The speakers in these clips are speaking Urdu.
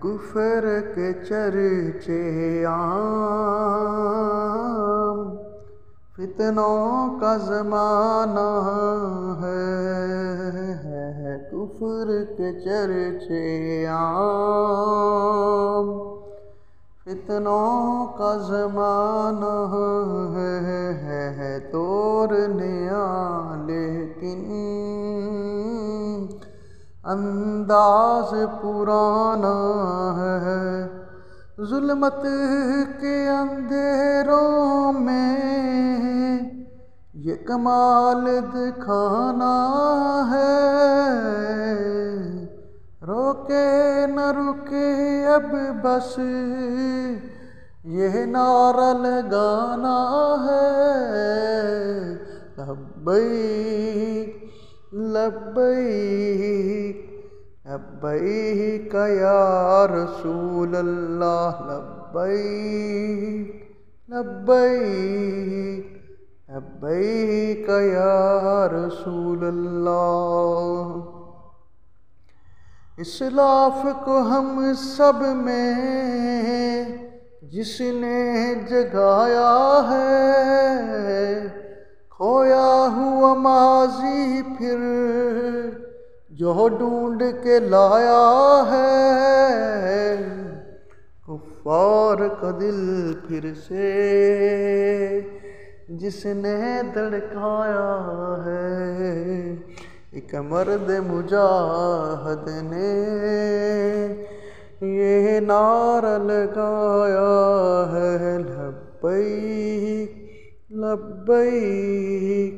کفر کے چرچے عام، فتنوں کا زمانہ ہے، کفر کے چرچے عام، فتنوں کا زمانہ ہے، دور نیا لیکن انداز پرانا ہے، ظلمت کے اندھیروں میں یہ کمال دکھانا ہے، روکے نہ رکے اب بس یہ نعرہ لگانا ہے، لبیک لبیک لبیک یا رسول اللہ، لبیک لبیک لبیک یا رسول اللہ۔ اسلاف کو ہم سب میں جس نے جگایا ہے، کھویا ہوا ماضی پھر جو ڈھونڈ کے لایا ہے، کفار کا دل پھر سے جس نے دھڑکایا ہے، ایک مرد مجاہد نے یہ نعرہ لگایا ہے، لبیک لبیک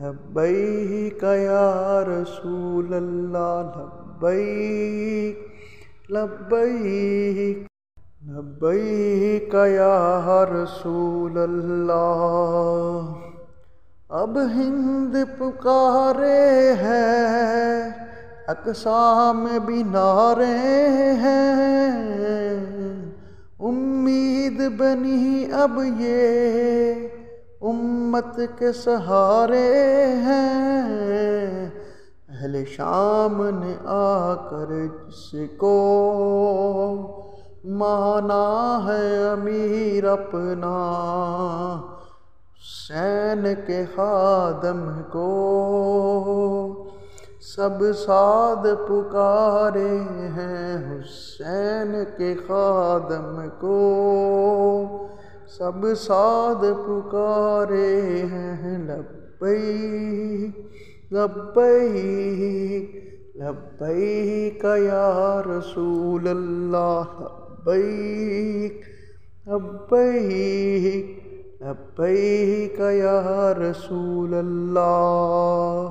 لبیک یا رسول اللہ، لبیک لبیک لبیک یا رسول اللہ۔ اب ہند پکارے ہے، اقصی میں بھی نعرے ہیں، امید بنی اب یہ امت کے سہارے ہیں، اہل شام نے آ کر جس کو مانا ہے امیر اپنا، حسین کے خادم کو سب سعد پکارے ہیں، حسین کے خادم کو سب سعد پکارے ہیں، لبیک لبیک لبیک یا رسول اللہ، لبیک لبیک لبیک یا رسول اللہ۔